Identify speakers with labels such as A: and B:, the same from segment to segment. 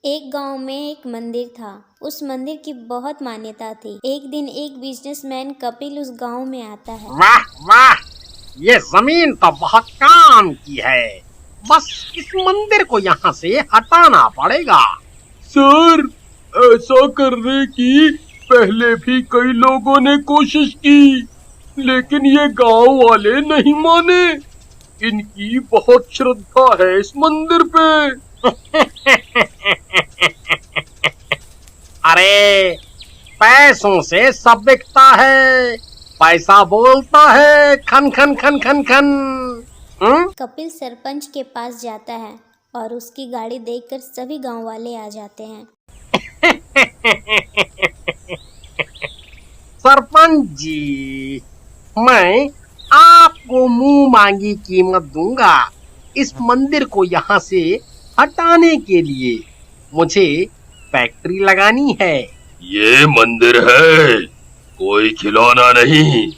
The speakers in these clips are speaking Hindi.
A: एक गांव में एक मंदिर था। उस मंदिर की बहुत मान्यता थी। एक दिन एक बिजनेसमैन कपिल उस गांव में आता है।
B: वाह वाह, ये जमीन तो बहुत काम की है। बस इस मंदिर को यहाँ से हटाना पड़ेगा।
C: सर, ऐसा करने की पहले भी कई लोगों ने कोशिश की, लेकिन ये गांव वाले नहीं माने। इनकी बहुत श्रद्धा है इस मंदिर पे।
B: अरे, पैसों से सब बिकता है। पैसा बोलता है, खन खन खन खन खन।
A: कपिल सरपंच के पास जाता है और उसकी गाड़ी देखकर सभी गांव वाले आ जाते हैं।
B: सरपंच जी, मैं आपको मुंह मांगी कीमत दूंगा। इस मंदिर को यहाँ से हटाने के लिए मुझे फैक्ट्री लगानी है।
C: ये मंदिर है, कोई खिलौना नहीं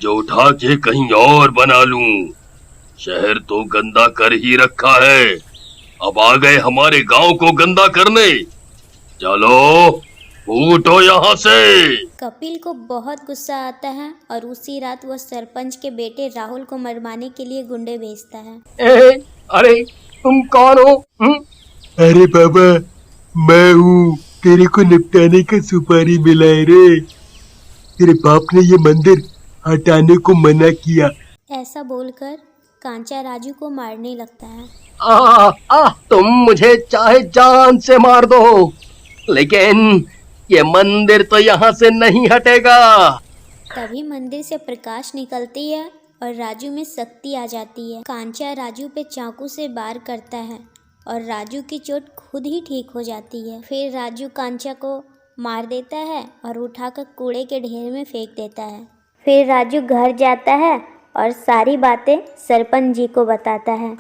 C: जो उठा के कहीं और बना लूं। शहर तो गंदा कर ही रखा है, अब आ गए हमारे गांव को गंदा करने। चलो फूटो यहाँ से।
A: कपिल को बहुत गुस्सा आता है और उसी रात वह सरपंच के बेटे राहुल को मरवाने के लिए गुंडे भेजता है।
B: अरे तुम कौन हो?
C: अरे बाबा, मैं हूँ, तेरे को निपटाने का सुपारी मिला है रे। तेरे बाप ने ये मंदिर हटाने को मना किया।
A: ऐसा बोलकर कांचा राजू को मारने लगता है।
B: तुम मुझे चाहे जान से मार दो, लेकिन ये मंदिर तो यहाँ से नहीं हटेगा।
A: तभी मंदिर से प्रकाश निकलती है और राजू में शक्ति आ जाती है। कांचा राजू पे चाकू से वार करता है और राजू की चोट खुद ही ठीक हो जाती है। फिर राजू कांचा को मार देता है और उठाकर कूड़े के ढेर में फेंक देता है। फिर राजू घर जाता है और सारी बातें सरपंच जी को बताता है।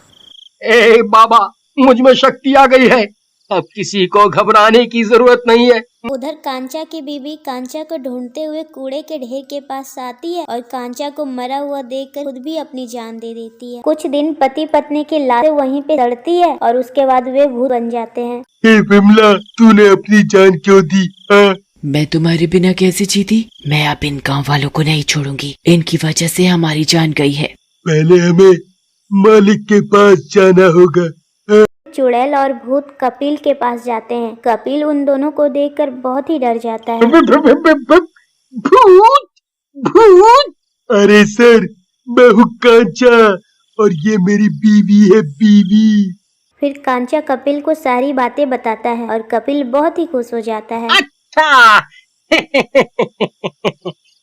B: बाबा, मुझ में शक्ति आ गई है, अब किसी को घबराने की जरूरत नहीं है।
A: उधर कांचा की बीवी कांचा को ढूंढते हुए कूड़े के ढेर के पास आती है और कांचा को मरा हुआ देखकर खुद भी अपनी जान दे देती है। कुछ दिन पति पत्नी की लाशें वहीं पे सड़ती है और उसके बाद वे भूत बन जाते हैं।
C: विमला, तूने अपनी जान क्यों दी?
D: मैं तुम्हारे बिना कैसे जीती? मैं अब इन गांव वालों को नहीं छोड़ूंगी। इनकी वजह से हमारी जान गई है।
C: पहले हमें मालिक के पास जाना होगा।
A: चुड़ैल और भूत कपिल के पास जाते हैं। कपिल उन दोनों को देखकर बहुत ही डर जाता है।
C: भूत भूत! अरे सर, मैं हूँ कांचा और ये मेरी बीवी है, बीवी।
A: फिर कांचा कपिल को सारी बातें बताता है और कपिल बहुत ही खुश हो जाता है।
B: अच्छा,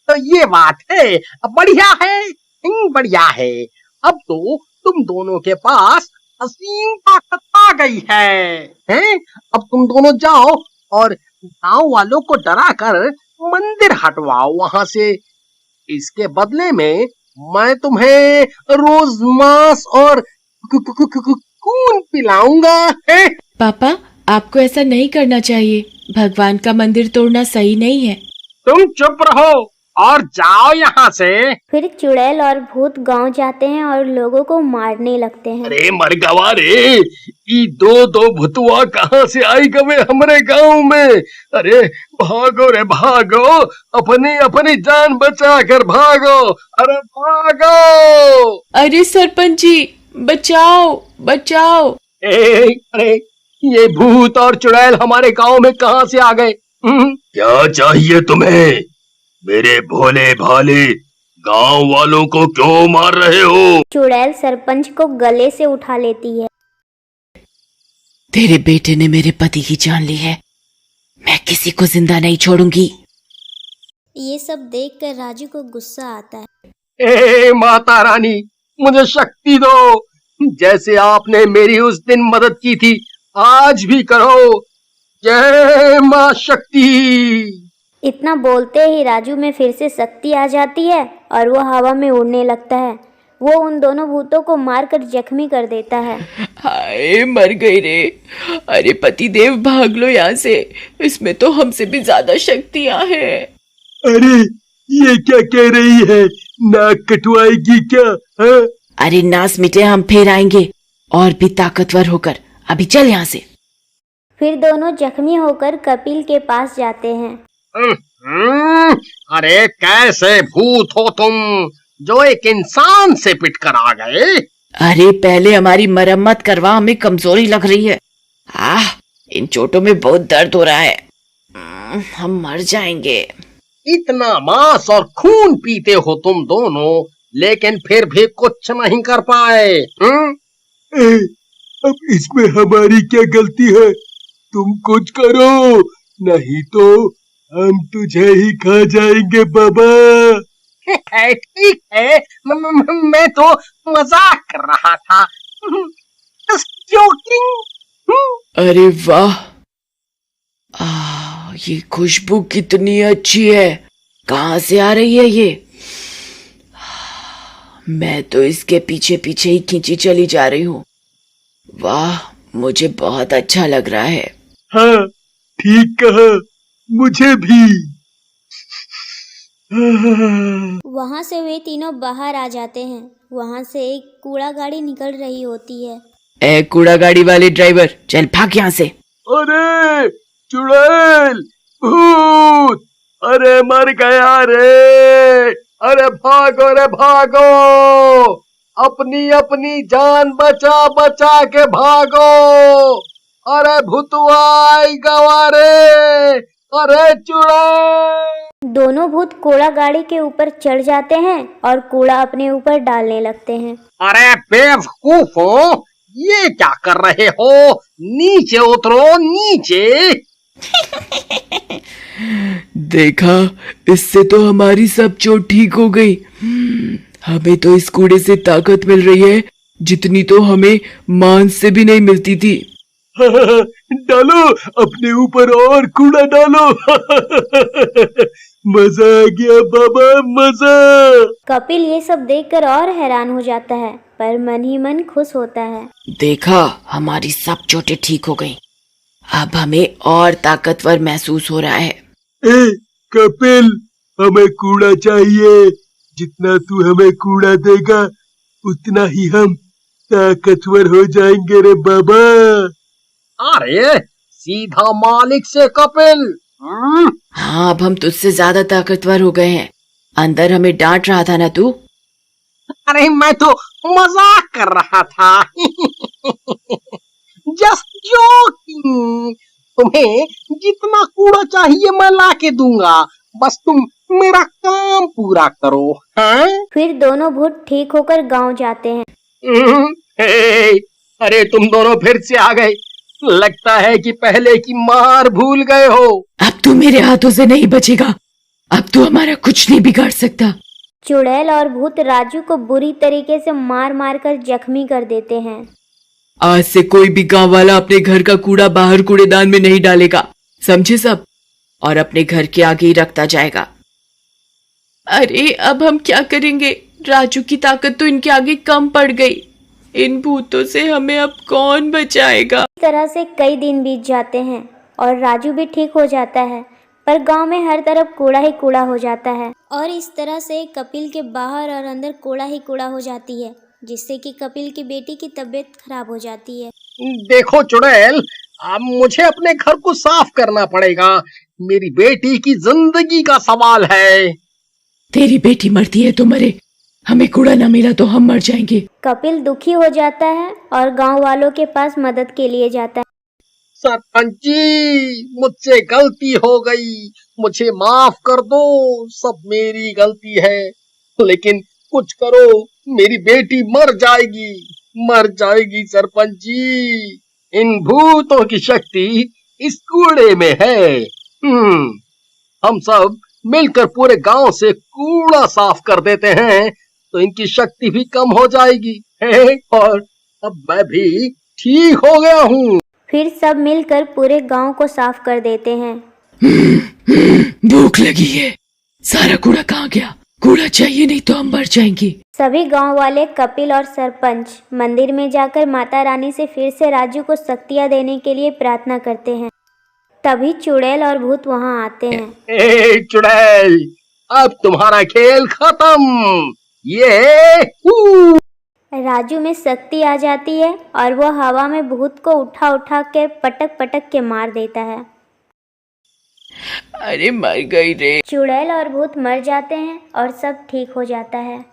B: तो ये बात है, बढ़िया है, बढ़िया है। अब तो तुम दोनों के पास असीम ताकत आ गई है, हैं? अब तुम दोनों जाओ और गांव वालों को डराकर मंदिर हटवाओ वहां से। इसके बदले में मैं तुम्हें रोज मांस और खून पिलाऊंगा।
D: पापा, आपको ऐसा नहीं करना चाहिए। भगवान का मंदिर तोड़ना सही नहीं है।
B: तुम चुप रहो और जाओ यहाँ से।
A: फिर चुड़ैल और भूत गांव जाते हैं और लोगों को मारने लगते हैं।
C: अरे मर गवा रे, ई दो भुतुआ कहाँ से आई गवे हमरे गांव में? अरे भागो रे भागो, अपनी अपनी जान बचा कर भागो। अरे भागो!
D: अरे सरपंच जी, बचाओ बचाओ!
B: अरे ये भूत और चुड़ैल हमारे गांव में कहाँ से आ गए?
C: क्या चाहिए तुम्हें? मेरे भोले भाले गांव वालों को क्यों मार रहे हो?
A: चुड़ैल सरपंच को गले से उठा लेती है।
D: तेरे बेटे ने मेरे पति की जान ली है, मैं किसी को जिंदा नहीं छोड़ूंगी।
A: ये सब देखकर राजू को गुस्सा आता है।
B: माता रानी, मुझे शक्ति दो, जैसे आपने मेरी उस दिन मदद की थी, आज भी करो। जय मां शक्ति।
A: इतना बोलते ही राजू में फिर से शक्ति आ जाती है और वो हवा में उड़ने लगता है। वो उन दोनों भूतों को मारकर जख्मी कर देता है।
D: हाय, मर गई रे। अरे पतिदेव, भाग लो यहाँ से, इसमें तो हमसे भी ज्यादा शक्तियाँ हैं।
C: अरे ये क्या कह रही है? नाक कटवाएगी क्या?
D: अरे नास मिटे, हम फिर आएंगे और भी ताकतवर होकर। अभी चल यहाँ से।
A: फिर दोनों जख्मी होकर कपिल के पास जाते हैं।
B: अरे कैसे भूत हो तुम जो एक इंसान से पिट कर आ गए?
D: अरे पहले हमारी मरम्मत करवा, हमें कमजोरी लग रही है। इन चोटों में बहुत दर्द हो रहा है। हम मर जाएंगे।
B: इतना मांस और खून पीते हो तुम दोनों, लेकिन फिर भी कुछ नहीं कर पाए।
E: अब इसमें हमारी क्या गलती है? तुम कुछ करो, नहीं तो हम तुझे ही खा जाएंगे बाबा।
B: ठीक है, मैं तो मजाक कर रहा था। Just joking।
D: अरे वाह, ये खुशबू कितनी अच्छी है। कहाँ से आ रही है ये? मैं तो इसके पीछे पीछे ही खींची चली जा रही हूँ। वाह, मुझे बहुत अच्छा लग रहा है।
E: हाँ, ठीक कहा, मुझे भी।
A: वहाँ से वे तीनों बाहर आ जाते हैं। वहाँ से एक कूड़ा गाड़ी निकल रही होती है।
D: ए कूड़ा गाड़ी वाले ड्राइवर, चल भाग यहाँ से।
E: अरे चुड़ैल, भूत, अरे मर गया रे। अरे भागो रे भागो, अपनी अपनी जान बचा बचा के भागो। अरे भूतवाई गवारे, अरे चुड़ैल।
A: दोनों भूत कूड़ा गाड़ी के ऊपर चढ़ जाते हैं और कूड़ा अपने ऊपर डालने लगते हैं।
B: अरे बेवकूफो, ये क्या कर रहे हो? नीचे उतरो, नीचे।
D: देखा, इससे तो हमारी सब चोट ठीक हो गई। हमें तो इस कूड़े से ताकत मिल रही है जितनी तो हमें मांस से भी नहीं मिलती थी।
E: डालो अपने ऊपर और कूड़ा डालो। मजा आ गया बाबा, मजा।
A: कपिल ये सब देखकर और हैरान हो जाता है, पर मन ही मन खुश होता है।
D: देखा, हमारी सब चोटें ठीक हो गई। अब हमें और ताकतवर महसूस हो रहा है।
E: ए कपिल, हमें कूड़ा चाहिए। जितना तू हमें कूड़ा देगा उतना ही हम ताकतवर हो जाएंगे रे बाबा।
B: अरे सीधा मालिक से कपिल।
D: हाँ, अब हम तुझसे ज्यादा ताकतवर हो गए हैं। अंदर हमें डांट रहा था ना तू?
B: अरे मैं तो मजाक कर रहा था। Just joking. तुम्हें जितना कूड़ा चाहिए मैं ला के दूंगा, बस तुम मेरा काम पूरा करो। हाँ?
A: फिर दोनों भूत ठीक होकर गांव जाते हैं।
B: अरे तुम दोनों फिर से आ गए। लगता है कि पहले की मार भूल गए हो।
D: अब तू मेरे हाथों से नहीं बचेगा। अब तू हमारा कुछ नहीं बिगाड़ सकता।
A: चुड़ैल और भूत राजू को बुरी तरीके से मार मार कर जख्मी कर देते हैं।
D: आज से कोई भी गांव वाला अपने घर का कूड़ा बाहर कूड़ेदान में नहीं डालेगा, समझे सब? और अपने घर के आगे ही रखता जाएगा। अरे अब हम क्या करेंगे? राजू की ताकत तो इनके आगे कम पड़ गई। इन भूतों से हमें अब कौन बचाएगा?
A: इस तरह से कई दिन बीत जाते हैं और राजू भी ठीक हो जाता है, पर गांव में हर तरफ कूड़ा ही कूड़ा हो जाता है। और इस तरह से कपिल के बाहर और अंदर कूड़ा ही कूड़ा हो जाती है, जिससे कि कपिल की बेटी की तबीयत खराब हो जाती है।
B: देखो चुड़ैल, अब मुझे अपने घर को साफ करना पड़ेगा। मेरी बेटी की जिंदगी का सवाल है।
D: तेरी बेटी मरती है तो मरे, हमें कूड़ा ना मिला तो हम मर जाएंगे।
A: कपिल दुखी हो जाता है और गांव वालों के पास मदद के लिए जाता है।
B: सरपंच जी, मुझसे गलती हो गई, मुझे माफ कर दो, सब मेरी गलती है। लेकिन कुछ करो, मेरी बेटी मर जाएगी सरपंच जी। इन भूतों की शक्ति इस कूड़े में है। हम सब मिलकर पूरे गांव से कूड़ा साफ कर देते हैं तो इनकी शक्ति भी कम हो जाएगी। और अब मैं भी ठीक हो गया हूँ।
A: फिर सब मिलकर पूरे गांव को साफ कर देते हैं।
D: भूख लगी है, सारा कूड़ा कहाँ गया? कूड़ा चाहिए, नहीं तो हम मर जाएंगे।
A: सभी गांव वाले कपिल और सरपंच मंदिर में जाकर माता रानी से फिर से राजू को शक्तियां देने के लिए प्रार्थना करते हैं। तभी चुड़ैल और भूत वहां आते हैं।
B: चुड़ैल, अब तुम्हारा खेल खत्म। ये
A: राजू में शक्ति आ जाती है और वह हवा में भूत को उठा उठा के पटक पटक के मार देता है।
D: अरे मर गई रे।
A: चुड़ैल और भूत मर जाते हैं और सब ठीक हो जाता है।